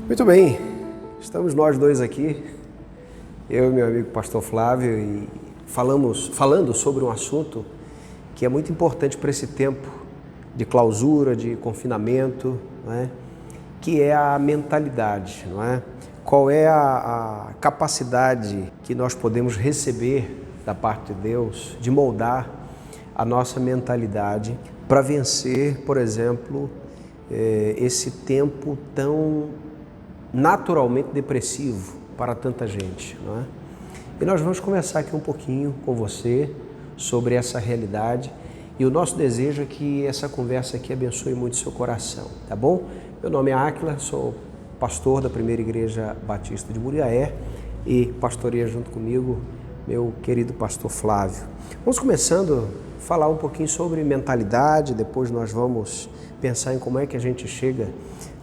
Muito bem, estamos nós dois aqui, eu e meu amigo pastor Flávio, e falando sobre um assunto que é muito importante para esse tempo de clausura, de confinamento, não é? Que é a mentalidade, não é? Qual é a capacidade que nós podemos receber da parte de Deus de moldar a nossa mentalidade para vencer, por exemplo, esse tempo tão naturalmente depressivo para tanta gente, não é? E nós vamos conversar aqui um pouquinho com você sobre essa realidade e o nosso desejo é que essa conversa aqui abençoe muito o seu coração, tá bom? Meu nome é Áquila, sou pastor da Primeira Igreja Batista de Muriaé e pastoreia junto comigo meu querido pastor Flávio. Vamos começando a falar um pouquinho sobre mentalidade, depois nós vamos pensar em como é que a gente chega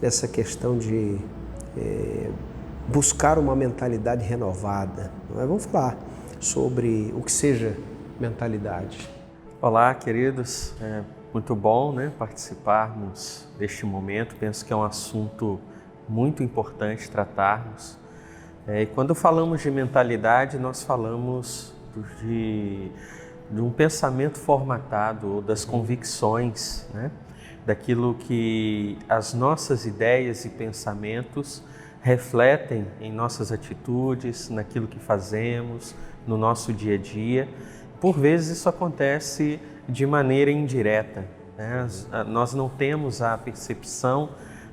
nessa questão de buscar uma mentalidade renovada. Vamos falar sobre o que seja mentalidade. Olá, queridos. É muito bom, participarmos deste momento. Penso que é um assunto muito importante tratarmos. E quando falamos de mentalidade, nós falamos de um pensamento formatado ou das convicções, daquilo que as nossas ideias e pensamentos refletem em nossas atitudes, naquilo que fazemos, no nosso dia a dia. Por vezes isso acontece de maneira indireta, Nós não temos a percepção,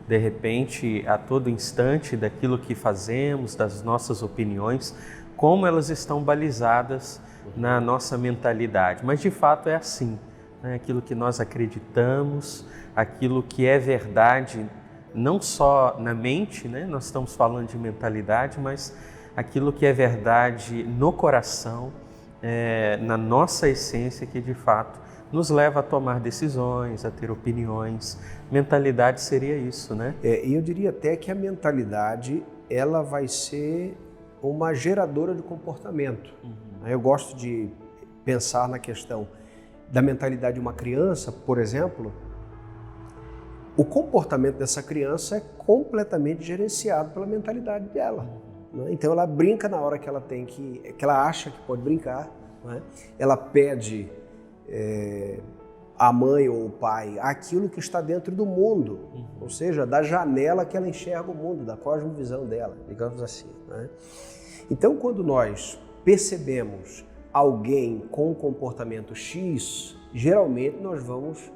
de repente, a todo instante, daquilo que fazemos, das nossas opiniões, como elas estão balizadas na nossa mentalidade. Mas de fato é assim, aquilo que nós acreditamos, aquilo que é verdade, não só na mente, nós estamos falando de mentalidade, mas aquilo que é verdade no coração, na nossa essência, que de fato nos leva a tomar decisões, a ter opiniões. Mentalidade seria isso, E eu diria até que a mentalidade, ela vai ser uma geradora de comportamento. Eu gosto de pensar na questão da mentalidade de uma criança, por exemplo. O comportamento dessa criança é completamente gerenciado pela mentalidade dela. Então ela brinca na hora que ela acha que pode brincar. Ela pede à mãe ou ao pai aquilo que está dentro do mundo, ou seja, da janela que ela enxerga o mundo, da cosmovisão dela, digamos assim. Então, quando nós percebemos alguém com um comportamento X, geralmente nós vamos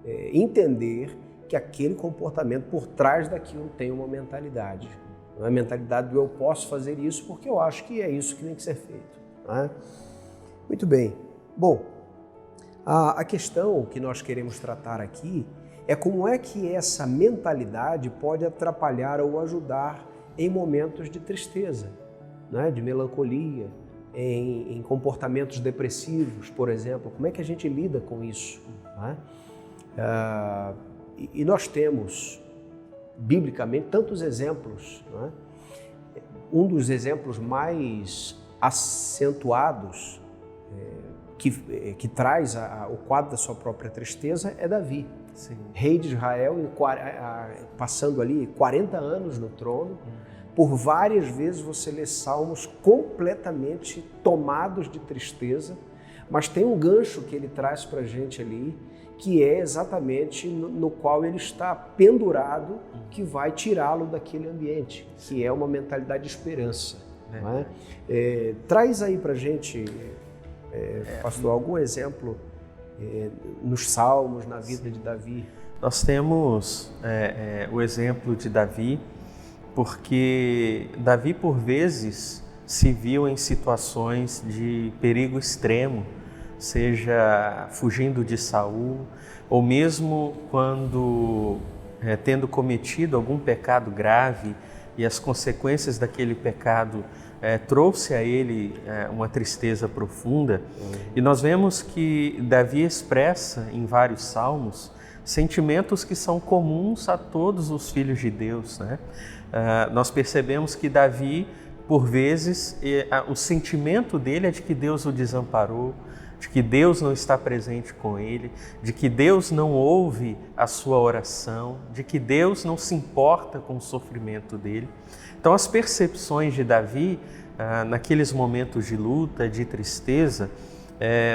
entender que aquele comportamento por trás daquilo tem uma mentalidade. Não é a mentalidade do eu posso fazer isso porque eu acho que é isso que tem que ser feito. Muito bem. Bom, a questão que nós queremos tratar aqui é como é que essa mentalidade pode atrapalhar ou ajudar em momentos de tristeza, de melancolia, em comportamentos depressivos, por exemplo. Como é que a gente lida com isso? E nós temos, biblicamente, tantos exemplos. Um dos exemplos mais acentuados que traz o quadro da sua própria tristeza é Davi. Sim. Rei de Israel, passando ali 40 anos no trono. Por várias vezes você lê salmos completamente tomados de tristeza, mas tem um gancho que ele traz para a gente ali, que é exatamente no qual ele está pendurado, que vai tirá-lo daquele ambiente, que é uma mentalidade de esperança. Traz aí para a gente, pastor, algum exemplo nos Salmos, na vida de Davi. Nós temos o exemplo de Davi, porque Davi, por vezes, se viu em situações de perigo extremo, seja fugindo de Saul, ou mesmo quando tendo cometido algum pecado grave e as consequências daquele pecado trouxe a ele uma tristeza profunda. E nós vemos que Davi expressa em vários salmos sentimentos que são comuns a todos os filhos de Deus. Nós percebemos que Davi, por vezes, o sentimento dele é de que Deus o desamparou, de que Deus não está presente com ele, de que Deus não ouve a sua oração, de que Deus não se importa com o sofrimento dele. Então, as percepções de Davi, naqueles momentos de luta, de tristeza,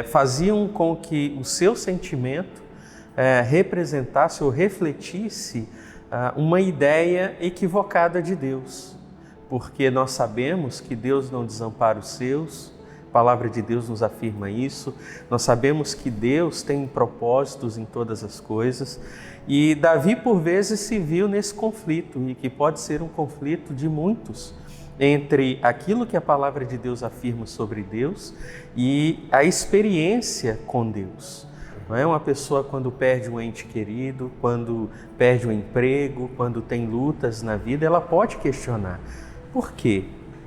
faziam com que o seu sentimento representasse ou refletisse uma ideia equivocada de Deus, porque nós sabemos que Deus não desampara os seus. A palavra de Deus nos afirma isso. Nós sabemos que Deus tem propósitos em todas as coisas. E Davi, por vezes, se viu nesse conflito, e que pode ser um conflito de muitos, entre aquilo que a palavra de Deus afirma sobre Deus e a experiência com Deus. Não é? Uma pessoa, quando perde um ente querido, quando perde um emprego, quando tem lutas na vida, ela pode questionar: por quê?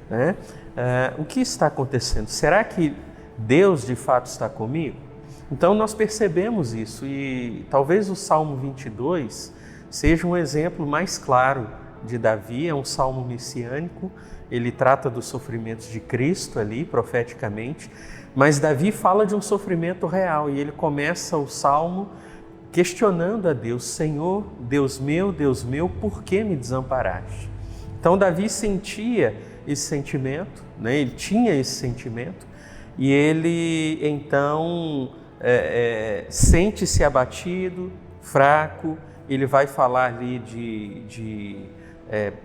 Né? O que está acontecendo? Será que Deus de fato está comigo? Então nós percebemos isso, e talvez o Salmo 22 seja um exemplo mais claro de Davi. É um salmo messiânico, ele trata dos sofrimentos de Cristo ali, profeticamente, mas Davi fala de um sofrimento real, e ele começa o salmo questionando a Deus: Senhor, Deus meu, por que me desamparaste? Então Davi sentia esse sentimento, né? Ele tinha esse sentimento, e ele então sente-se abatido, fraco. Ele vai falar ali de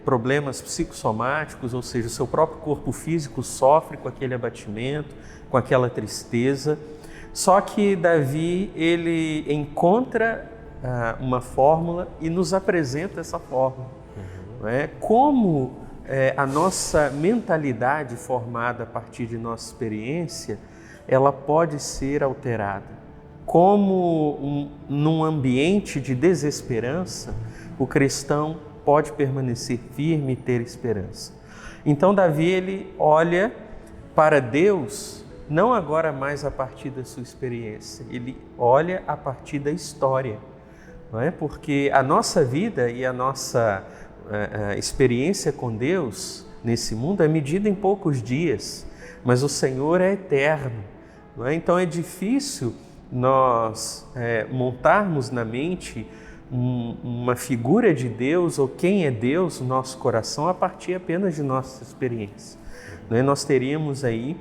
problemas psicossomáticos, ou seja, o seu próprio corpo físico sofre com aquele abatimento, com aquela tristeza. Só que Davi, ele encontra uma fórmula e nos apresenta essa fórmula. Não é? Como a nossa mentalidade formada a partir de nossa experiência, ela pode ser alterada. Como num ambiente de desesperança, o cristão pode permanecer firme e ter esperança. Então Davi, ele olha para Deus não agora mais a partir da sua experiência, ele olha a partir da história, não é? Porque a nossa vida e a nossa experiência com Deus nesse mundo é medida em poucos dias, mas o Senhor é eterno, não é? Então é difícil nós montarmos na mente uma figura de Deus, ou quem é Deus no nosso coração, a partir apenas de nossa experiência. Não é? Nós teríamos aí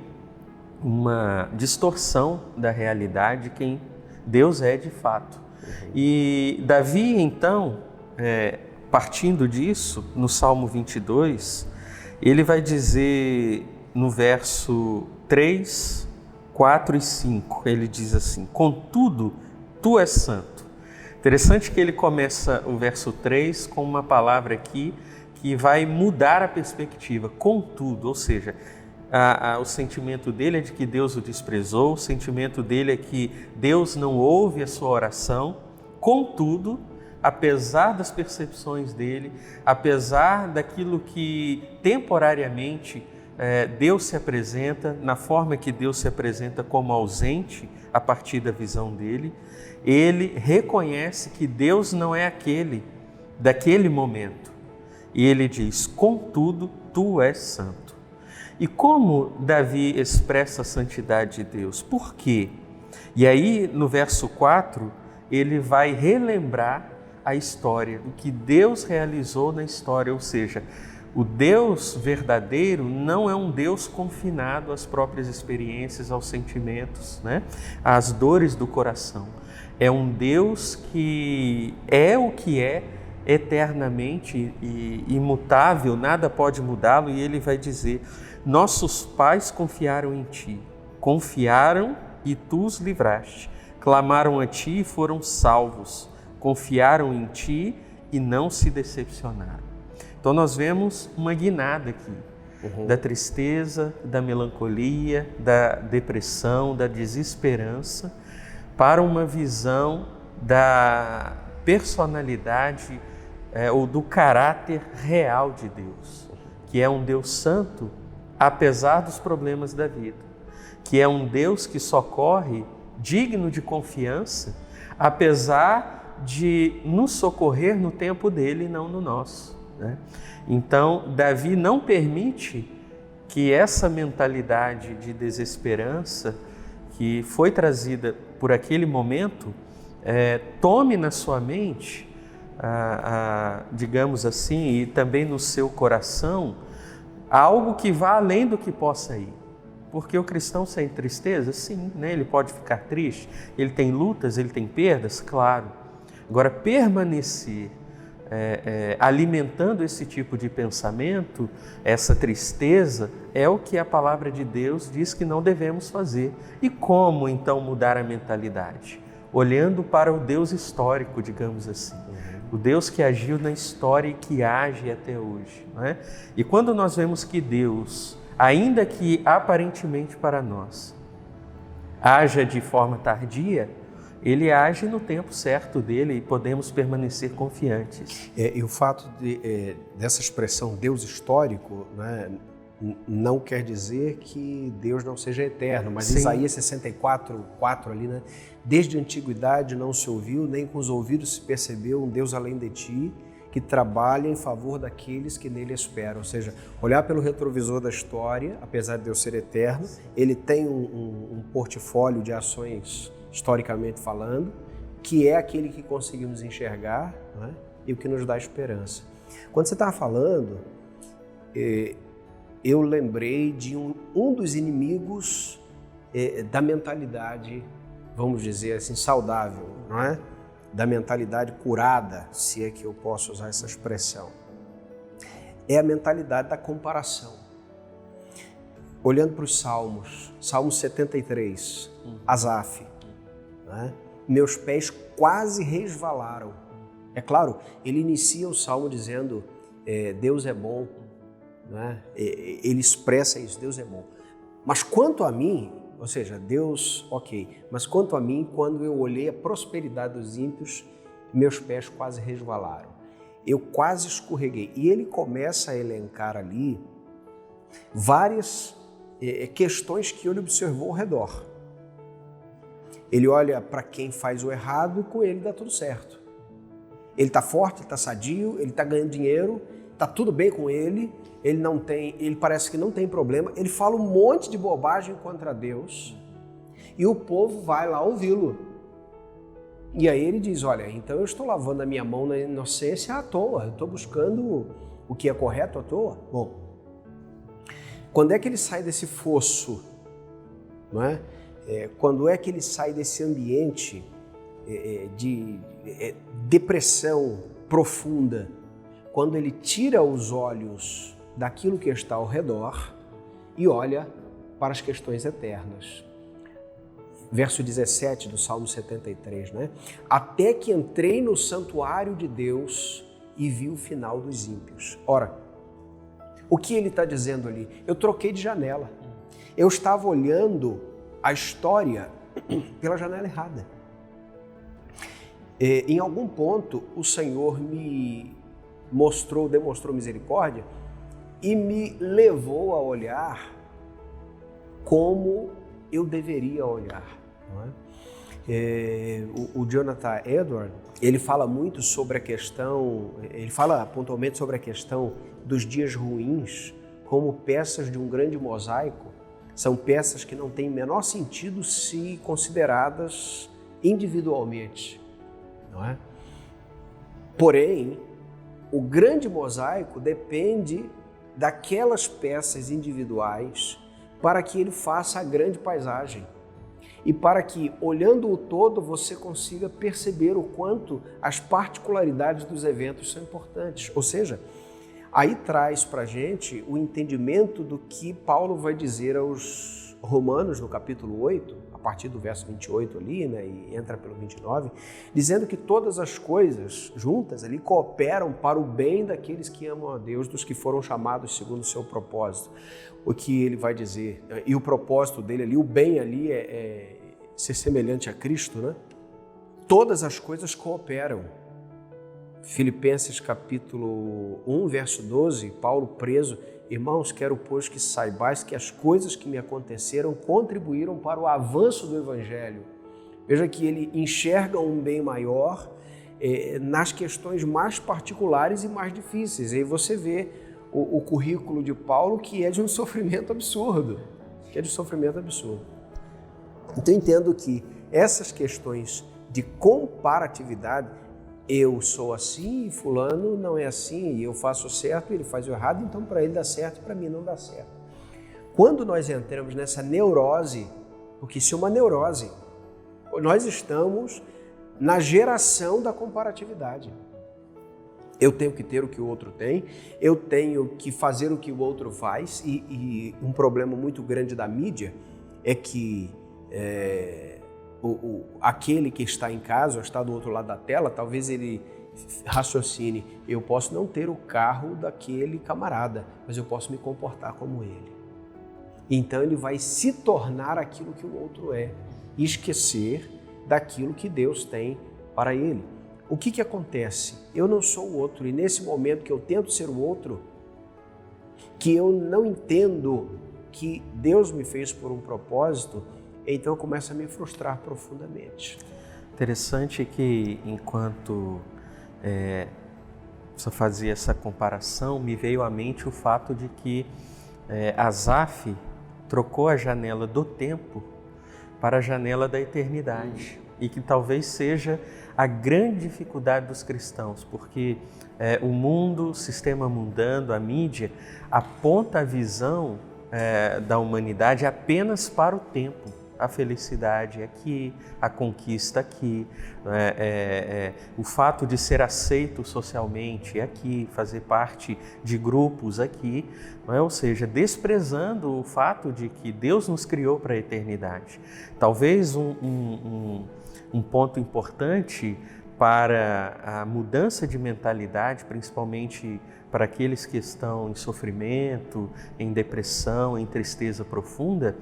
uma distorção da realidade de quem Deus é de fato. E Davi, então, partindo disso, no Salmo 22, ele vai dizer no verso 3, 4 e 5, ele diz assim: contudo, tu és santo. Interessante que ele começa o verso 3 com uma palavra aqui que vai mudar a perspectiva, contudo, ou seja, o sentimento dele é de que Deus o desprezou, o sentimento dele é que Deus não ouve a sua oração. Contudo, apesar das percepções dele, apesar daquilo que temporariamente Deus se apresenta, na forma que Deus se apresenta como ausente a partir da visão dele, ele reconhece que Deus não é aquele daquele momento. E ele diz: contudo, tu és santo. E como Davi expressa a santidade de Deus? Por quê? E aí, no verso 4, ele vai relembrar a história, o que Deus realizou na história, ou seja, o Deus verdadeiro não é um Deus confinado às próprias experiências, aos sentimentos, né? Às dores do coração. É um Deus que é o que é eternamente e imutável, nada pode mudá-lo, e ele vai dizer: nossos pais confiaram em ti, confiaram e tu os livraste, clamaram a ti e foram salvos, confiaram em ti e não se decepcionaram. Então nós vemos uma guinada aqui, da tristeza, da melancolia, da depressão, da desesperança, para uma visão da personalidade ou do caráter real de Deus, que é um Deus santo, apesar dos problemas da vida, que é um Deus que socorre, digno de confiança, apesar de nos socorrer no tempo dele e não no nosso, né? Então, Davi não permite que essa mentalidade de desesperança, que foi trazida por aquele momento, tome na sua mente, digamos assim, e também no seu coração, algo que vá além do que possa ir. Porque o cristão sem tristeza, sim, né? Ele pode ficar triste, ele tem lutas, ele tem perdas, claro. Agora, permanecer alimentando esse tipo de pensamento, essa tristeza, é o que a palavra de Deus diz que não devemos fazer. E como então mudar a mentalidade? Olhando para o Deus histórico, digamos assim. O Deus que agiu na história e que age até hoje. Não é? E quando nós vemos que Deus, ainda que aparentemente para nós, haja de forma tardia, Ele age no tempo certo dele e podemos permanecer confiantes. E o fato dessa expressão Deus histórico, né, não quer dizer que Deus não seja eterno, mas Sim. Isaías 64:4 ali, né? Desde a antiguidade não se ouviu, nem com os ouvidos se percebeu um Deus além de ti, que trabalha em favor daqueles que nele esperam. Ou seja, olhar pelo retrovisor da história, apesar de Deus ser eterno, ele tem um portfólio de ações, historicamente falando, que é aquele que conseguimos enxergar, né? E o que nos dá esperança. Quando você estava falando, eu lembrei de um dos inimigos da mentalidade, vamos dizer assim, saudável, não é? Da mentalidade curada, se é que eu posso usar essa expressão. É a mentalidade da comparação. Olhando para os Salmos, Salmo 73, Asaf, né? Meus pés quase resvalaram. É claro, ele inicia o Salmo dizendo, Deus é bom, né? Ele expressa isso, Deus é bom. Mas quanto a mim, ou seja, Deus, ok, mas quanto a mim, quando eu olhei a prosperidade dos ímpios, meus pés quase resvalaram. Eu quase escorreguei. E ele começa a elencar ali várias questões que ele observou ao redor. Ele olha para quem faz o errado e com ele dá tudo certo. Ele está forte, ele está sadio, ele está ganhando dinheiro, está tudo bem com ele, ele parece que não tem problema, ele fala um monte de bobagem contra Deus e o povo vai lá ouvi-lo. E aí ele diz, olha, então eu estou lavando a minha mão na inocência à toa, eu estou buscando o que é correto à toa. Bom, quando é que ele sai desse fosso, não é? Quando é que ele sai desse ambiente de depressão profunda? Quando ele tira os olhos daquilo que está ao redor e olha para as questões eternas. Verso 17 do Salmo 73, né? Até que entrei no santuário de Deus e vi o final dos ímpios. Ora, o que ele está dizendo ali? Eu troquei de janela. Eu estava olhando a história pela janela errada. Em algum ponto, o Senhor me demonstrou misericórdia e me levou a olhar como eu deveria olhar. Não é? O Jonathan Edwards, ele fala muito sobre a questão, ele fala pontualmente sobre a questão dos dias ruins como peças de um grande mosaico. São peças que não têm o menor sentido se consideradas individualmente, não é? Porém, o grande mosaico depende daquelas peças individuais para que ele faça a grande paisagem e para que, olhando o todo, você consiga perceber o quanto as particularidades dos eventos são importantes. Ou seja, aí traz para a gente o entendimento do que Paulo vai dizer aos Romanos no capítulo 8, a partir do verso 28 ali, né, e entra pelo 29, dizendo que todas as coisas juntas ali cooperam para o bem daqueles que amam a Deus, dos que foram chamados segundo o seu propósito. O que ele vai dizer, e o propósito dele ali, o bem ali é ser semelhante a Cristo, né? Todas as coisas cooperam. Filipenses capítulo 1, verso 12, Paulo preso, irmãos, quero pois que saibais que as coisas que me aconteceram contribuíram para o avanço do Evangelho. Veja que ele enxerga um bem maior nas questões mais particulares e mais difíceis. E aí você vê o currículo de Paulo, que é de um sofrimento absurdo. Então eu entendo que essas questões de comparatividade, eu sou assim e fulano não é assim, e eu faço certo e ele faz o errado, então para ele dá certo e para mim não dá certo. Quando nós entramos nessa neurose, porque isso é uma neurose, nós estamos na geração da comparatividade. Eu tenho que ter o que o outro tem, eu tenho que fazer o que o outro faz, e um problema muito grande da mídia é que aquele que está em casa ou está do outro lado da tela, talvez ele raciocine, eu posso não ter o carro daquele camarada, mas eu posso me comportar como ele. Então ele vai se tornar aquilo que o outro é e esquecer daquilo que Deus tem para ele. O que acontece? Eu não sou o outro, e nesse momento que eu tento ser o outro, que eu não entendo que Deus me fez por um propósito, então eu começo a me frustrar profundamente. Interessante que enquanto você fazia essa comparação, me veio à mente o fato de que Asaf trocou a janela do tempo para a janela da eternidade. E que talvez seja a grande dificuldade dos cristãos, porque o mundo, o sistema mundano, a mídia, aponta a visão da humanidade apenas para o tempo. A felicidade aqui, a conquista aqui, o fato de ser aceito socialmente aqui, fazer parte de grupos aqui, não é? Ou seja, desprezando o fato de que Deus nos criou para a eternidade. Talvez um ponto importante para a mudança de mentalidade, principalmente para aqueles que estão em sofrimento, em depressão, em tristeza profunda,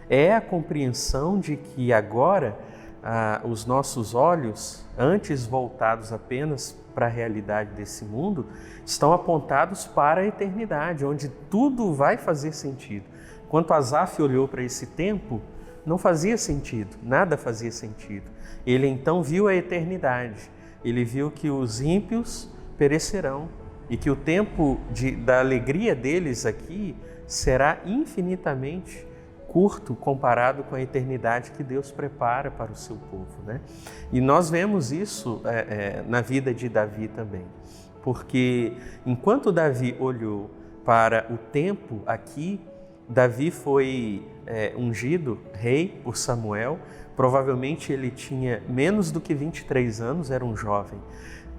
é a compreensão de que agora os nossos olhos, antes voltados apenas para a realidade desse mundo, estão apontados para a eternidade, onde tudo vai fazer sentido. Quando Asaf olhou para esse tempo, não fazia sentido, nada fazia sentido. Ele então viu a eternidade, ele viu que os ímpios perecerão e que o tempo da alegria deles aqui será infinitamente curto comparado com a eternidade que Deus prepara para o seu povo, né? E nós vemos isso na vida de Davi também, porque enquanto Davi olhou para o tempo aqui, Davi foi ungido rei por Samuel. Provavelmente ele tinha menos do que 23 anos, era um jovem.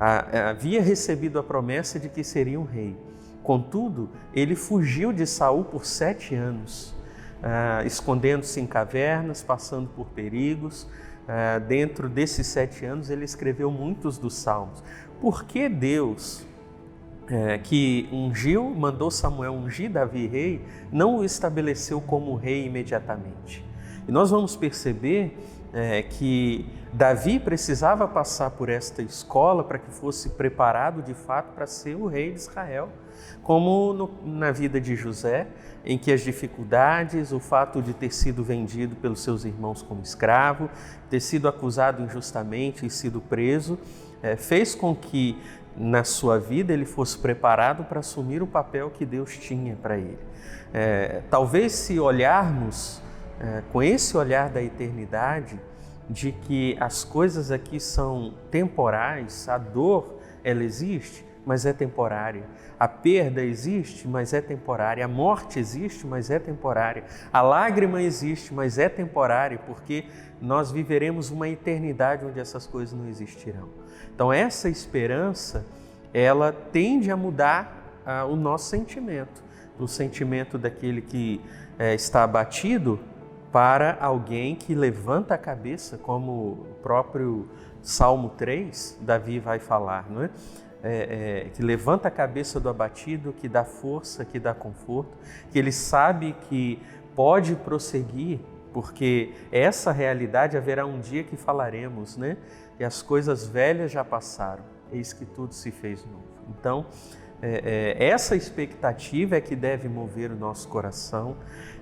Havia recebido a promessa de que seria um rei. Contudo, ele fugiu de Saul por 7 anos, escondendo-se em cavernas, passando por perigos. Dentro desses 7 anos, ele escreveu muitos dos salmos. Por que Deus, que mandou Samuel ungir Davi rei, não o estabeleceu como rei imediatamente? E nós vamos perceber que Davi precisava passar por esta escola para que fosse preparado de fato para ser o rei de Israel, como na vida de José, em que as dificuldades, o fato de ter sido vendido pelos seus irmãos como escravo, ter sido acusado injustamente e sido preso, fez com que na sua vida ele fosse preparado para assumir o papel que Deus tinha para ele. Talvez se olharmos com esse olhar da eternidade, de que as coisas aqui são temporais, a dor ela existe, mas é temporária. A perda existe, mas é temporária. A morte existe, mas é temporária. A lágrima existe, mas é temporária, porque nós viveremos uma eternidade onde essas coisas não existirão. Então essa esperança, ela tende a mudar o nosso sentimento, do sentimento daquele que está abatido para alguém que levanta a cabeça, como o próprio Salmo 3, Davi vai falar, não é? Que levanta a cabeça do abatido, que dá força, que dá conforto, que ele sabe que pode prosseguir, porque essa realidade haverá um dia que falaremos, né? E as coisas velhas já passaram, eis que tudo se fez novo. Então, essa expectativa é que deve mover o nosso coração,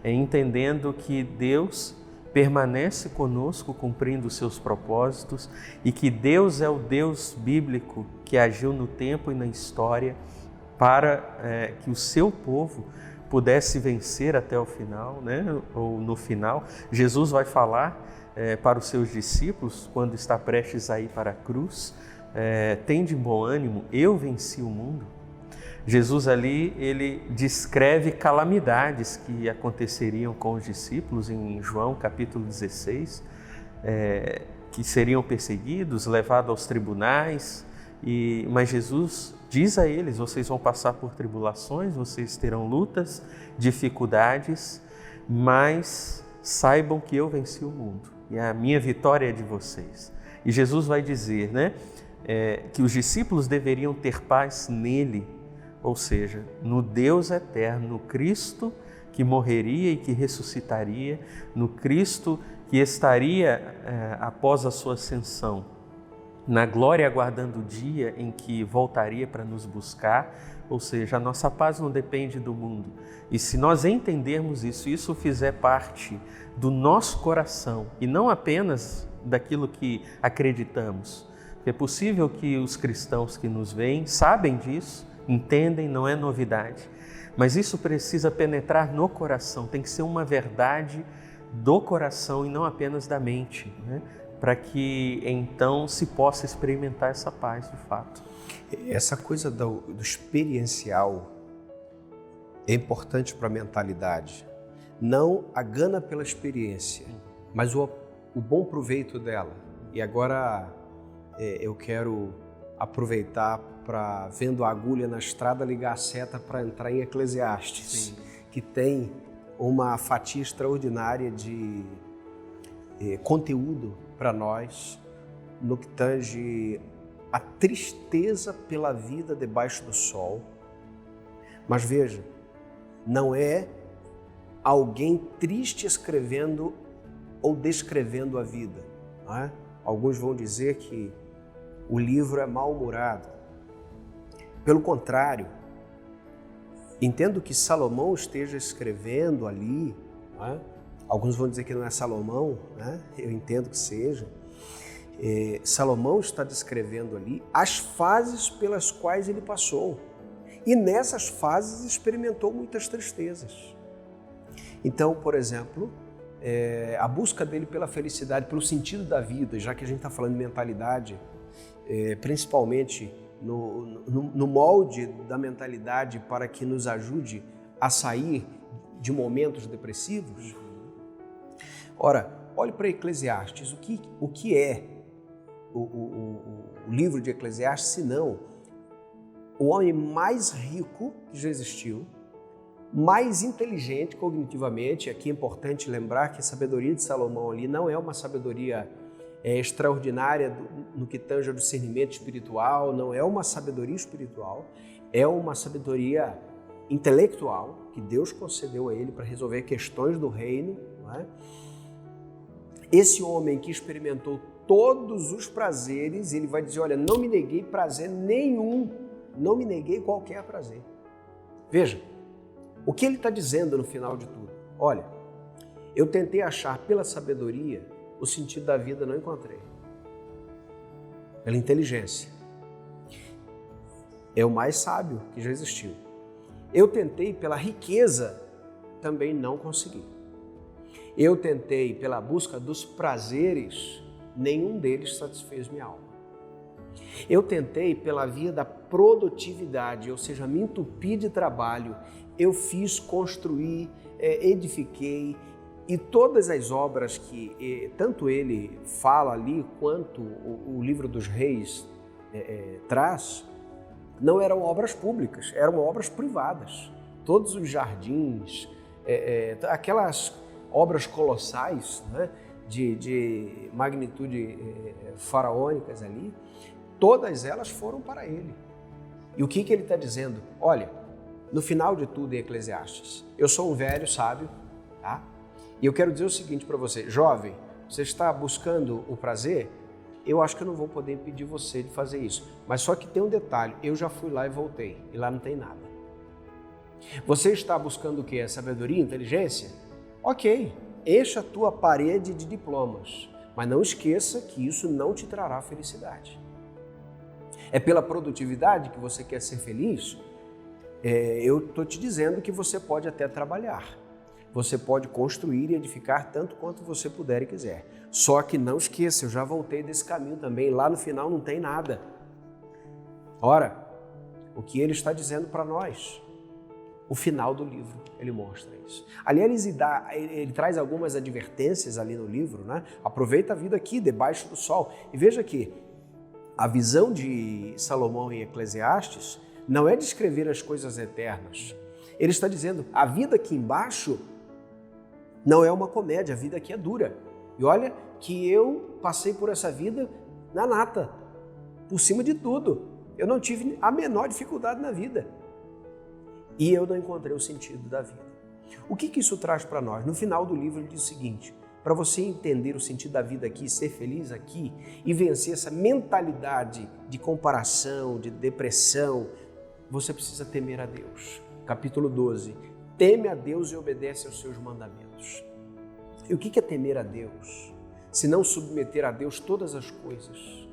entendendo que Deus permanece conosco cumprindo os seus propósitos e que Deus é o Deus bíblico que agiu no tempo e na história para que o seu povo pudesse vencer até o final, né? Ou no final. Jesus vai falar para os seus discípulos, quando está prestes a ir para a cruz, tende bom ânimo, eu venci o mundo. Jesus ali, ele descreve calamidades que aconteceriam com os discípulos em João capítulo 16, que seriam perseguidos, levados aos tribunais, mas Jesus diz a eles: vocês vão passar por tribulações, vocês terão lutas, dificuldades, mas saibam que eu venci o mundo e a minha vitória é de vocês. E Jesus vai dizer, né, que os discípulos deveriam ter paz nele, ou seja, no Deus eterno, no Cristo que morreria e que ressuscitaria, no Cristo que estaria após a sua ascensão, na glória aguardando o dia em que voltaria para nos buscar, ou seja, a nossa paz não depende do mundo. E se nós entendermos isso, isso fizer parte do nosso coração e não apenas daquilo que acreditamos. É possível que os cristãos que nos veem sabem disso, entendem, não é novidade, mas isso precisa penetrar no coração, tem que ser uma verdade do coração e não apenas da mente, né? Para que então se possa experimentar essa paz de fato. Essa coisa do experiencial é importante para a mentalidade, não a gana pela experiência, mas o bom proveito dela. E agora eu quero aproveitar para, vendo a agulha na estrada, ligar a seta para entrar em Eclesiastes. Sim. Que tem uma fatia extraordinária de conteúdo para nós no que tange a tristeza pela vida debaixo do sol. Mas veja, não é alguém triste escrevendo ou descrevendo a vida, não é? Alguns vão dizer que o livro é mal-humorado. Pelo contrário, entendo que Salomão esteja escrevendo ali, né? Alguns vão dizer que não é Salomão, né? Eu entendo que seja. Salomão está descrevendo ali as fases pelas quais ele passou. E nessas fases experimentou muitas tristezas. Então, por exemplo, a busca dele pela felicidade, pelo sentido da vida, já que a gente está falando de mentalidade, principalmente no molde da mentalidade para que nos ajude a sair de momentos depressivos. Ora, olhe para Eclesiastes. O que é o livro de Eclesiastes, senão o homem mais rico que já existiu, mais inteligente cognitivamente? Aqui é importante lembrar que a sabedoria de Salomão ali não é uma sabedoria extraordinária no que tange ao discernimento espiritual, não é uma sabedoria espiritual, é uma sabedoria intelectual que Deus concedeu a ele para resolver questões do reino, não é? Esse homem que experimentou todos os prazeres, ele vai dizer: olha, não me neguei prazer nenhum, não me neguei qualquer prazer. Veja, o que ele está dizendo no final de tudo? Olha, eu tentei achar pela sabedoria o sentido da vida, não encontrei. Pela inteligência. É o mais sábio que já existiu. Eu tentei pela riqueza, também não consegui. Eu tentei pela busca dos prazeres, nenhum deles satisfez minha alma. Eu tentei pela via da produtividade, ou seja, me entupi de trabalho. Eu fiz, construí, edifiquei, e todas as obras que tanto ele fala ali, quanto o livro dos reis traz, não eram obras públicas, eram obras privadas. Todos os jardins, aquelas obras colossais, né, de magnitude faraônicas ali, todas elas foram para ele. E o que ele está dizendo? Olha, no final de tudo em Eclesiastes, eu sou um velho sábio, tá? E eu quero dizer o seguinte para você: jovem, você está buscando o prazer? Eu acho que eu não vou poder impedir você de fazer isso. Mas só que tem um detalhe: eu já fui lá e voltei, e lá não tem nada. Você está buscando o quê? A sabedoria, inteligência? Ok, encha a tua parede de diplomas, mas não esqueça que isso não te trará felicidade. É pela produtividade que você quer ser feliz? eu estou te dizendo que você pode até trabalhar. Você pode construir e edificar tanto quanto você puder e quiser. Só que não esqueça, eu já voltei desse caminho também. Lá no final não tem nada. Ora, o que ele está dizendo para nós? O final do livro, ele mostra isso. Ali ele traz algumas advertências ali no livro, né? Aproveita a vida aqui, debaixo do sol. E veja que a visão de Salomão em Eclesiastes não é descrever as coisas eternas. Ele está dizendo, a vida aqui embaixo não é uma comédia, a vida aqui é dura. E olha que eu passei por essa vida na nata, por cima de tudo. Eu não tive a menor dificuldade na vida. E eu não encontrei o sentido da vida. O que isso traz para nós? No final do livro ele diz o seguinte, para você entender o sentido da vida aqui, ser feliz aqui e vencer essa mentalidade de comparação, de depressão, você precisa temer a Deus. Capítulo 12, teme a Deus e obedece aos seus mandamentos. E o que é temer a Deus? Se não submeter a Deus todas as coisas.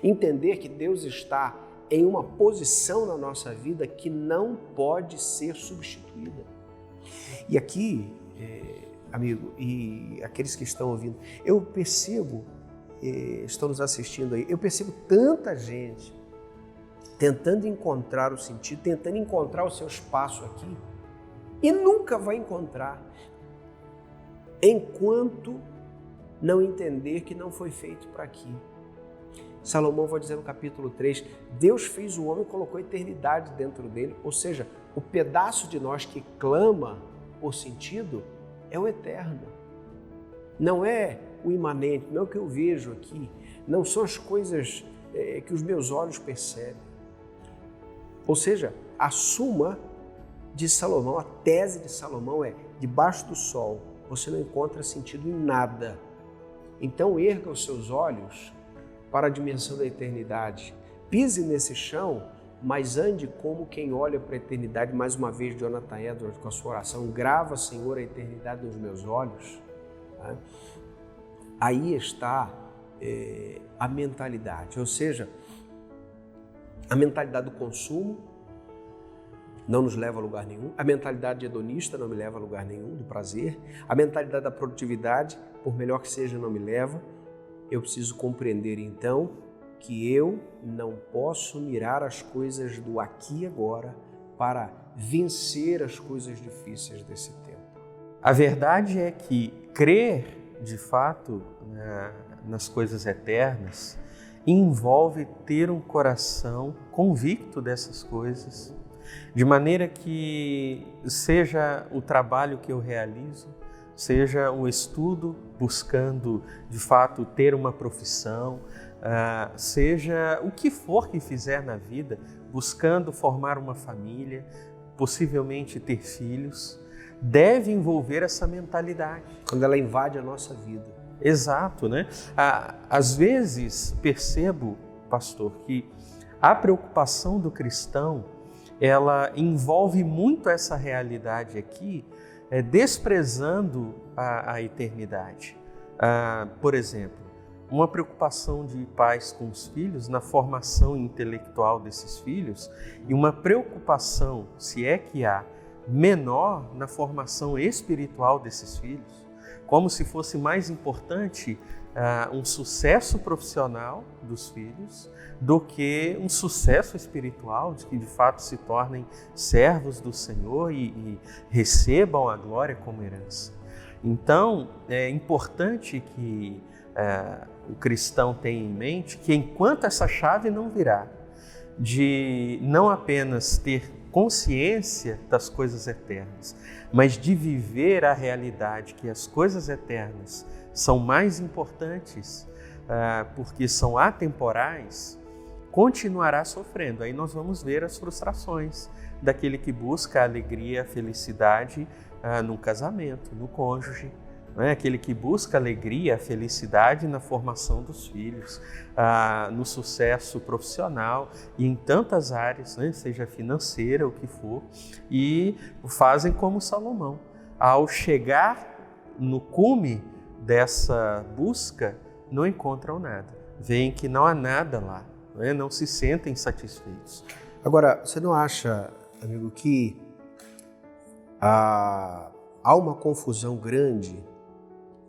Entender que Deus está em uma posição na nossa vida que não pode ser substituída. E aqui, amigo, e aqueles que estão ouvindo, eu percebo, estão nos assistindo aí, eu percebo tanta gente tentando encontrar o sentido, tentando encontrar o seu espaço aqui, e nunca vai encontrar, enquanto não entender que não foi feito para aqui. Salomão vai dizer no capítulo 3, Deus fez o homem e colocou a eternidade dentro dele, ou seja, o pedaço de nós que clama por sentido é o eterno. Não é o imanente, não é o que eu vejo aqui, não são as coisas que os meus olhos percebem. Ou seja, a suma de Salomão, a tese de Salomão é, debaixo do sol, você não encontra sentido em nada. Então erga os seus olhos para a dimensão da eternidade. Pise nesse chão, mas ande como quem olha para a eternidade. Mais uma vez, Jonathan Edwards, com a sua oração, grava, Senhor, a eternidade nos meus olhos. Tá? Aí está a mentalidade, ou seja, a mentalidade do consumo não nos leva a lugar nenhum, a mentalidade hedonista não me leva a lugar nenhum, do prazer, a mentalidade da produtividade, por melhor que seja, não me leva. Eu preciso compreender então que eu não posso mirar as coisas do aqui e agora para vencer as coisas difíceis desse tempo. A verdade é que crer de fato nas coisas eternas envolve ter um coração convicto dessas coisas, de maneira que seja o trabalho que eu realizo, seja o estudo buscando de fato ter uma profissão, seja o que for que fizer na vida, buscando formar uma família, possivelmente ter filhos, deve envolver essa mentalidade. Quando ela invade a nossa vida. Exato, né? Às vezes percebo, pastor, que a preocupação do cristão, ela envolve muito essa realidade aqui, desprezando a eternidade. Por exemplo, uma preocupação de pais com os filhos na formação intelectual desses filhos e uma preocupação, se é que há, menor na formação espiritual desses filhos, como se fosse mais importante um sucesso profissional dos filhos do que um sucesso espiritual, de que de fato se tornem servos do Senhor e recebam a glória como herança. Então, é importante que o cristão tenha em mente que enquanto essa chave não virá, de não apenas ter consciência das coisas eternas, mas de viver a realidade que as coisas eternas são mais importantes porque são atemporais, continuará sofrendo. Aí nós vamos ver as frustrações daquele que busca a alegria, a felicidade no casamento, no cônjuge, né? Aquele que busca a alegria, a felicidade na formação dos filhos, no sucesso profissional e em tantas áreas, né? Seja financeira, o que for, e fazem como Salomão. Ao chegar no cume dessa busca, não encontram nada. Veem que não há nada lá, né? Não se sentem satisfeitos. Agora, você não acha, amigo, que há uma confusão grande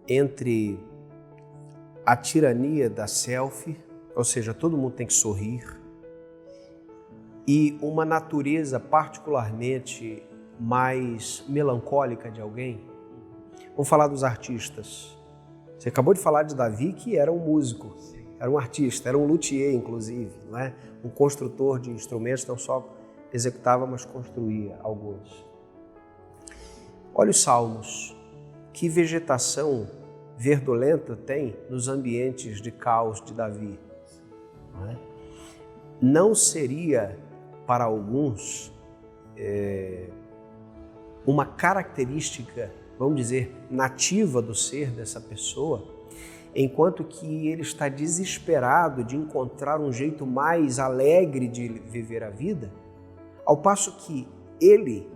entre a tirania da selfie, ou seja, todo mundo tem que sorrir, e uma natureza particularmente mais melancólica de alguém. Vamos falar dos artistas. Você acabou de falar de Davi, que era um músico, era um artista, era um luthier, inclusive, não é? Um construtor de instrumentos, não só executava, mas construía alguns. Olha os salmos. Que vegetação verdolenta tem nos ambientes de caos de Davi. Não é? Não seria, para alguns, uma característica, vamos dizer, nativa do ser dessa pessoa, enquanto que ele está desesperado de encontrar um jeito mais alegre de viver a vida, ao passo que ele,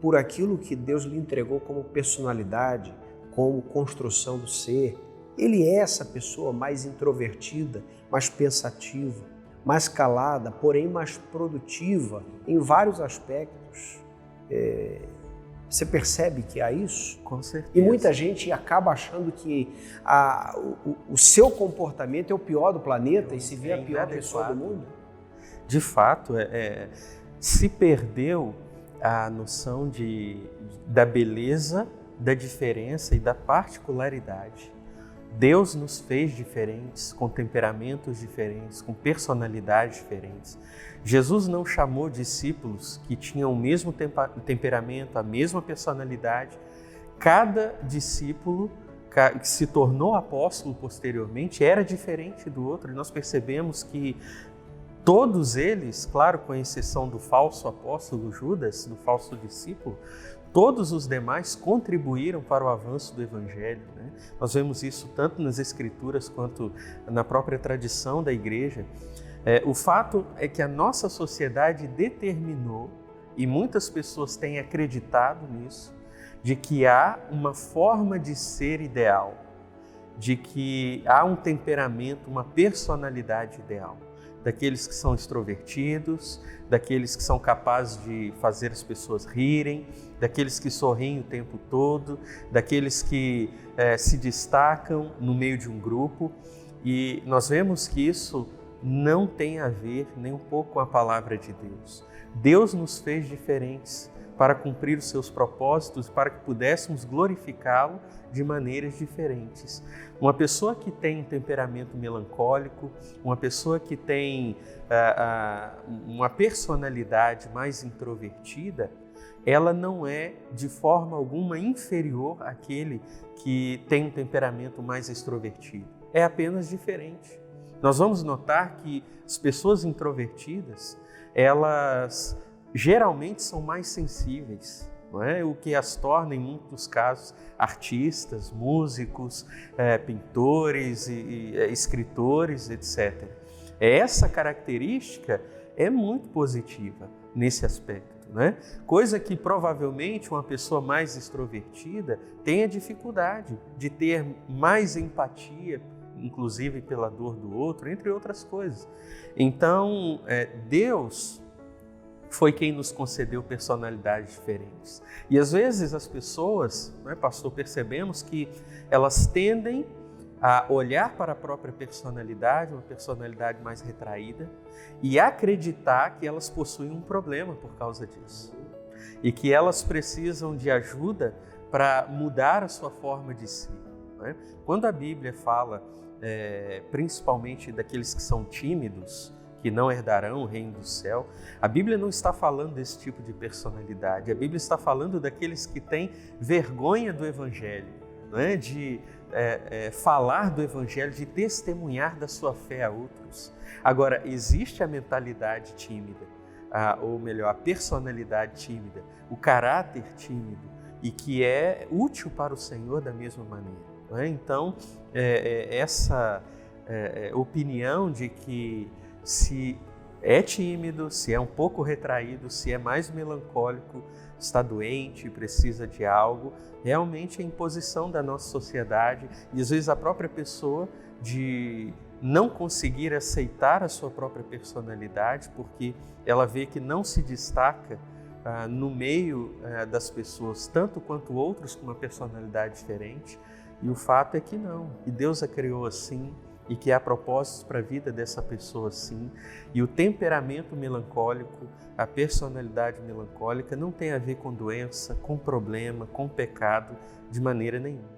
por aquilo que Deus lhe entregou como personalidade, como construção do ser, ele é essa pessoa mais introvertida, mais pensativa, mais calada, porém mais produtiva em vários aspectos. Você percebe que há isso? Com certeza. E muita gente acaba achando que o seu comportamento é o pior do planeta e se vê a pior pessoa do mundo. De fato, se perdeu a noção da beleza, da diferença e da particularidade. Deus nos fez diferentes, com temperamentos diferentes, com personalidades diferentes. Jesus não chamou discípulos que tinham o mesmo temperamento, a mesma personalidade. Cada discípulo que se tornou apóstolo posteriormente era diferente do outro. E nós percebemos que todos eles, claro, com exceção do falso apóstolo Judas, do falso discípulo, todos os demais contribuíram para o avanço do Evangelho, né? Nós vemos isso tanto nas Escrituras quanto na própria tradição da igreja. O fato é que a nossa sociedade determinou, e muitas pessoas têm acreditado nisso, de que há uma forma de ser ideal, de que há um temperamento, uma personalidade ideal. Daqueles que são extrovertidos, daqueles que são capazes de fazer as pessoas rirem, daqueles que sorriem o tempo todo, daqueles que se destacam no meio de um grupo. E nós vemos que isso não tem a ver nem um pouco com a palavra de Deus. Deus nos fez diferentes para cumprir os seus propósitos, para que pudéssemos glorificá-lo de maneiras diferentes. Uma pessoa que tem um temperamento melancólico, uma pessoa que tem uma personalidade mais introvertida, ela não é de forma alguma inferior àquele que tem um temperamento mais extrovertido. É apenas diferente. Nós vamos notar que as pessoas introvertidas, elas geralmente são mais sensíveis, não é? O que as torna, em muitos casos, artistas, músicos, pintores, escritores, etc. Essa característica é muito positiva nesse aspecto, né? Coisa que provavelmente uma pessoa mais extrovertida tenha dificuldade de ter mais empatia, inclusive pela dor do outro, entre outras coisas. Então, Deus foi quem nos concedeu personalidades diferentes. E às vezes as pessoas, pastor, percebemos que elas tendem a olhar para a própria personalidade, uma personalidade mais retraída, e acreditar que elas possuem um problema por causa disso. E que elas precisam de ajuda para mudar a sua forma de ser. Quando a Bíblia fala, principalmente daqueles que são tímidos, que não herdarão o reino do céu, a Bíblia não está falando desse tipo de personalidade. A Bíblia está falando daqueles que têm vergonha do Evangelho, não é? De falar do Evangelho, de testemunhar da sua fé a outros. Agora, existe a mentalidade tímida, ou melhor, a personalidade tímida, o caráter tímido, e que é útil para o Senhor da mesma maneira. Não é? Então, essa opinião de que se é tímido, se é um pouco retraído, se é mais melancólico, está doente, precisa de algo, realmente é imposição da nossa sociedade e às vezes a própria pessoa de não conseguir aceitar a sua própria personalidade, porque ela vê que não se destaca no meio das pessoas, tanto quanto outros com uma personalidade diferente. E o fato é que não, e Deus a criou assim, e que há propósitos para a vida dessa pessoa assim. E o temperamento melancólico, a personalidade melancólica não tem a ver com doença, com problema, com pecado, de maneira nenhuma.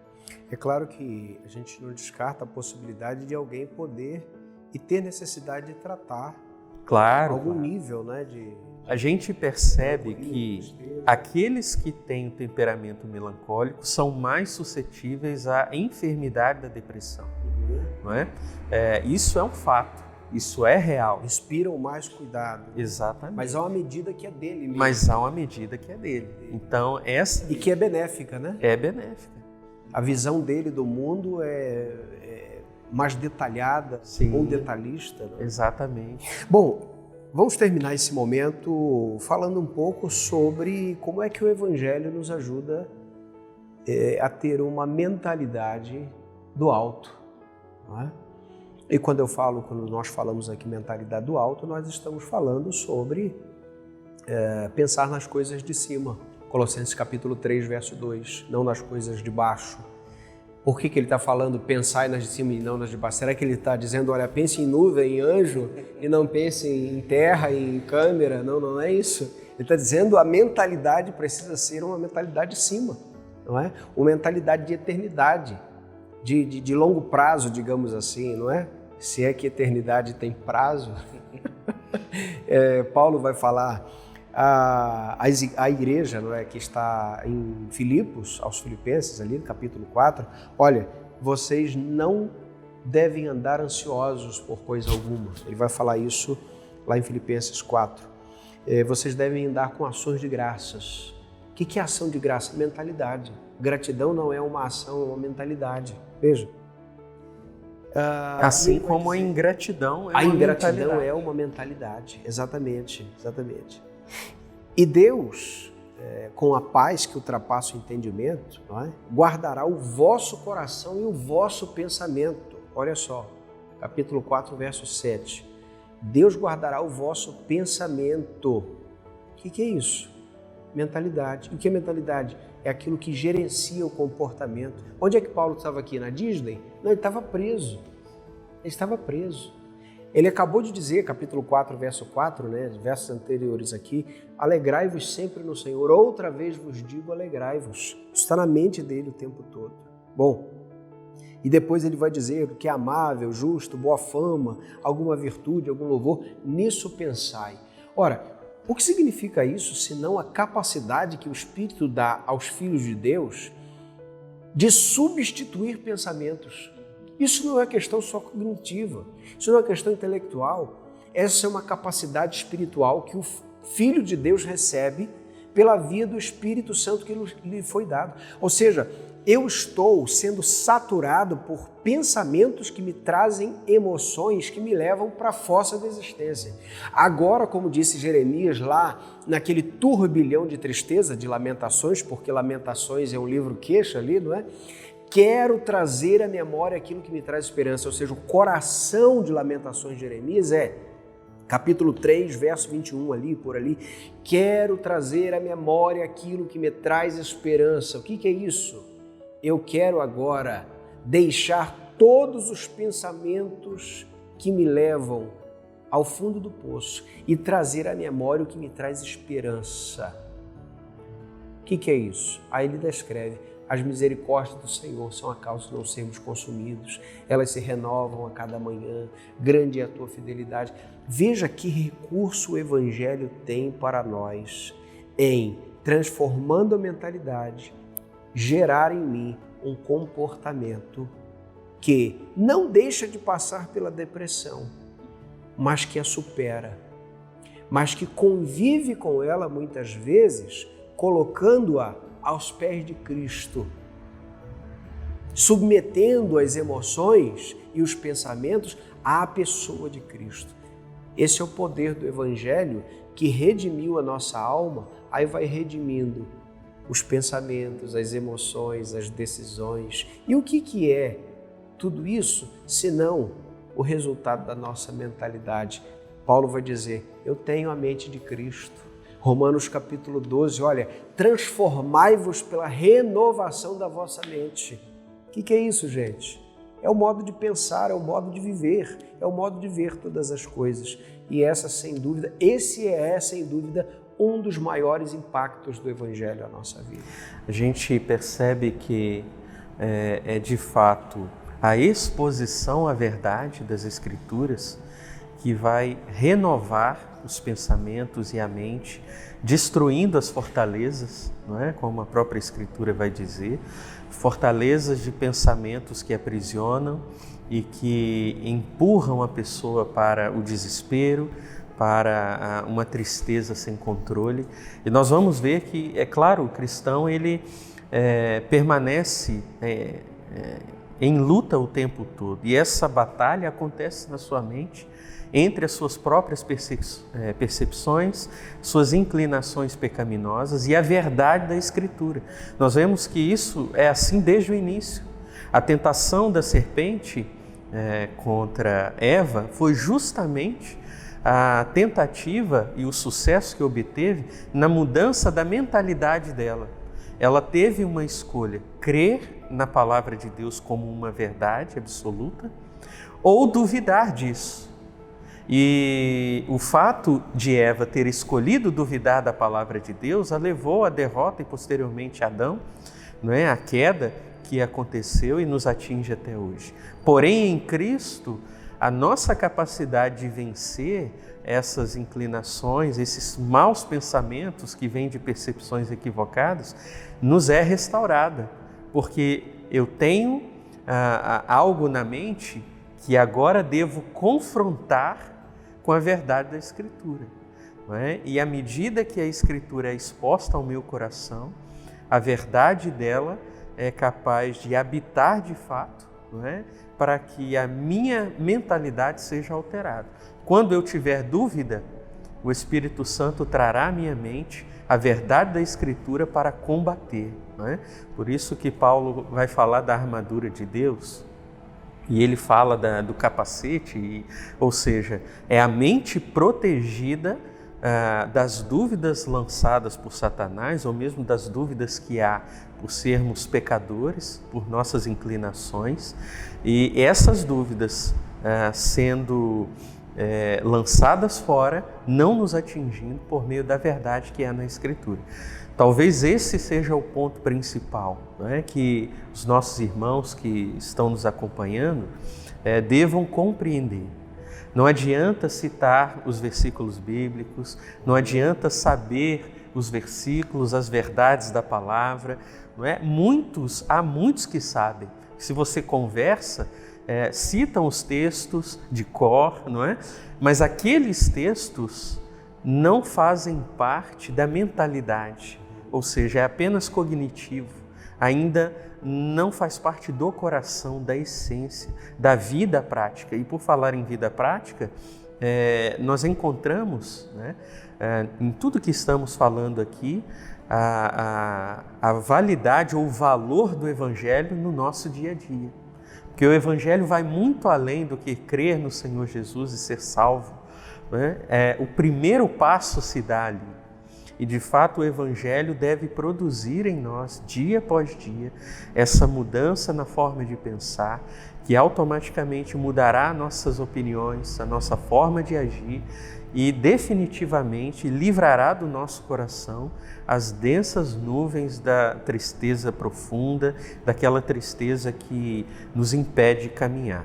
É claro que a gente não descarta a possibilidade de alguém poder e ter necessidade de tratar algum nível, né, de... A gente percebe que aqueles que têm o temperamento melancólico são mais suscetíveis à enfermidade da depressão, não é? Isso é um fato, isso é real. Inspiram mais cuidado. Exatamente. Mas há uma medida que é dele mesmo. Mas há uma medida que é dele. Então, essa... E que é benéfica, né? É benéfica. A visão dele do mundo é mais detalhada. Sim, ou detalhista. Né? Exatamente. Bom, vamos terminar esse momento falando um pouco sobre como é que o Evangelho nos ajuda a ter uma mentalidade do alto. Não é? E quando nós falamos aqui mentalidade do alto, nós estamos falando sobre pensar nas coisas de cima. Colossenses capítulo 3, verso 2, não nas coisas de baixo. Por que ele está falando pensai nas de cima e não nas de baixo? Será que ele está dizendo, olha, pense em nuvem, em anjo, e não pense em terra, em câmera? Não, não é isso. Ele está dizendo a mentalidade precisa ser uma mentalidade de cima, não é? Uma mentalidade de eternidade, de longo prazo, digamos assim, não é? Se é que eternidade tem prazo. Paulo vai falar... A igreja, não é, que está em Filipos, aos Filipenses, ali no capítulo 4, olha, vocês não devem andar ansiosos por coisa alguma. Ele vai falar isso lá em Filipenses 4. Vocês devem andar com ações de graças. O que é ação de graça? Mentalidade. Gratidão não é uma ação, é uma mentalidade. Veja. Assim como a ingratidão é uma ingratidão mentalidade. É uma mentalidade. Exatamente, exatamente. E Deus, com a paz que ultrapassa o entendimento, não é? Guardará o vosso coração e o vosso pensamento. Olha só, capítulo 4, verso 7. Deus guardará o vosso pensamento. O que é isso? Mentalidade. O que é mentalidade? É aquilo que gerencia o comportamento. Onde é que Paulo estava aqui? Na Disney? Não, ele estava preso. Ele estava preso. Ele acabou de dizer, capítulo 4, verso 4, né, versos anteriores aqui, alegrai-vos sempre no Senhor, outra vez vos digo alegrai-vos. Isso está na mente dele o tempo todo. Bom, e depois ele vai dizer que é amável, justo, boa fama, alguma virtude, algum louvor, nisso pensai. Ora, o que significa isso, senão a capacidade que o Espírito dá aos filhos de Deus de substituir pensamentos? Isso não é questão só cognitiva, isso não é questão intelectual. Essa é uma capacidade espiritual que o Filho de Deus recebe pela via do Espírito Santo que lhe foi dado. Ou seja, eu estou sendo saturado por pensamentos que me trazem emoções que me levam para a fossa da existência. Agora, como disse Jeremias lá, naquele turbilhão de tristeza, de lamentações, porque Lamentações é um livro queixa ali, não é? Quero trazer à memória aquilo que me traz esperança, ou seja, o coração de Lamentações de Jeremias capítulo 3, verso 21 ali, por ali. Quero trazer à memória aquilo que me traz esperança. O que é isso? Eu quero agora deixar todos os pensamentos que me levam ao fundo do poço e trazer à memória o que me traz esperança. O que é isso? Aí ele descreve. As misericórdias do Senhor são a causa de não sermos consumidos. Elas se renovam a cada manhã. Grande é a tua fidelidade. Veja que recurso o Evangelho tem para nós em, transformando a mentalidade, gerar em mim um comportamento que não deixa de passar pela depressão, mas que a supera, mas que convive com ela muitas vezes, colocando-a aos pés de Cristo, submetendo as emoções e os pensamentos à pessoa de Cristo. Esse é o poder do Evangelho que redimiu a nossa alma, aí vai redimindo os pensamentos, as emoções, as decisões. E o que é tudo isso, senão o resultado da nossa mentalidade. Paulo vai dizer, eu tenho a mente de Cristo. Romanos capítulo 12, olha, transformai-vos pela renovação da vossa mente. O que é isso, gente? É o modo de pensar, é o modo de viver, é o modo de ver todas as coisas. E esse é, sem dúvida, um dos maiores impactos do Evangelho à nossa vida. A gente percebe que é de fato a exposição à verdade das Escrituras que vai renovar os pensamentos e a mente, destruindo as fortalezas, não é? Como a própria Escritura vai dizer, fortalezas de pensamentos que aprisionam e que empurram a pessoa para o desespero, para uma tristeza sem controle. E nós vamos ver que, é claro, o cristão ele permanece em luta o tempo todo. E essa batalha acontece na sua mente entre as suas próprias percepções, suas inclinações pecaminosas e a verdade da Escritura. Nós vemos que isso é assim desde o início. A tentação da serpente contra Eva foi justamente a tentativa e o sucesso que obteve na mudança da mentalidade dela. Ela teve uma escolha, crer na palavra de Deus como uma verdade absoluta ou duvidar disso. E o fato de Eva ter escolhido duvidar da palavra de Deus a levou à derrota e posteriormente a Adão, não é? A queda que aconteceu e nos atinge até hoje. Porém, em Cristo, a nossa capacidade de vencer essas inclinações, esses maus pensamentos que vêm de percepções equivocadas, nos é restaurada, porque eu tenho algo na mente que agora devo confrontar com a verdade da Escritura. Não é? E à medida que a Escritura é exposta ao meu coração, a verdade dela é capaz de habitar de fato, não é? Para que a minha mentalidade seja alterada. Quando eu tiver dúvida, o Espírito Santo trará à minha mente a verdade da Escritura para combater. Não é? Por isso que Paulo vai falar da armadura de Deus, e ele fala do capacete, ou seja, é a mente protegida das dúvidas lançadas por Satanás, ou mesmo das dúvidas que há por sermos pecadores, por nossas inclinações, e essas dúvidas sendo lançadas fora, não nos atingindo por meio da verdade que há na Escritura. Talvez esse seja o ponto principal, né, que os nossos irmãos que estão nos acompanhando devam compreender. Não adianta citar os versículos bíblicos, não adianta saber os versículos, as verdades da palavra. Não é? Há muitos que sabem. Se você conversa, citam os textos de cor, não é? Mas aqueles textos não fazem parte da mentalidade, ou seja, é apenas cognitivo, ainda não faz parte do coração, da essência, da vida prática. E por falar em vida prática, nós encontramos, né, em tudo que estamos falando aqui, a validade ou o valor do Evangelho no nosso dia a dia. Porque o Evangelho vai muito além do que crer no Senhor Jesus e ser salvo. Né? O primeiro passo se dá ali. E de fato o Evangelho deve produzir em nós, dia após dia, essa mudança na forma de pensar, que automaticamente mudará nossas opiniões, a nossa forma de agir e definitivamente livrará do nosso coração as densas nuvens da tristeza profunda, daquela tristeza que nos impede de caminhar.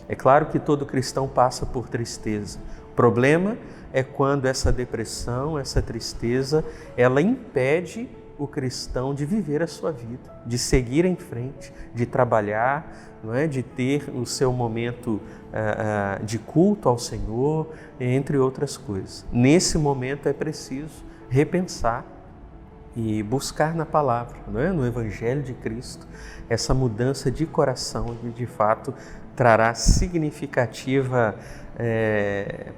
É claro que todo cristão passa por tristeza. O problema é quando essa depressão, essa tristeza, ela impede o cristão de viver a sua vida, de seguir em frente, de trabalhar, não é? De ter o seu momento de culto ao Senhor, entre outras coisas. Nesse momento é preciso repensar e buscar na palavra, não é? No Evangelho de Cristo, essa mudança de coração que de fato trará significativa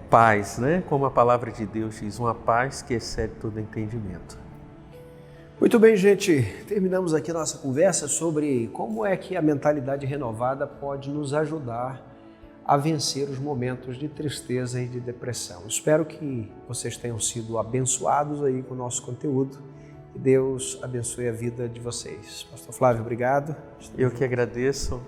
paz, né? Como a palavra de Deus diz, uma paz que excede todo entendimento. Muito bem, gente, terminamos aqui a nossa conversa sobre como é que a mentalidade renovada pode nos ajudar a vencer os momentos de tristeza e de depressão. Espero que vocês tenham sido abençoados aí com o nosso conteúdo e Deus abençoe a vida de vocês. Pastor Flávio, obrigado. Eu que agradeço,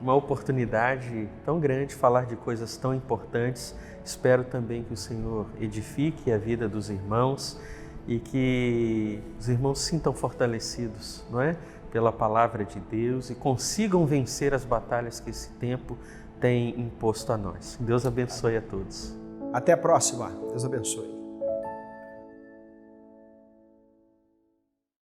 uma oportunidade tão grande de falar de coisas tão importantes. Espero também que o Senhor edifique a vida dos irmãos e que os irmãos se sintam fortalecidos, não é? Pela palavra de Deus e consigam vencer as batalhas que esse tempo tem imposto a nós. Deus abençoe a todos. Até a próxima. Deus abençoe.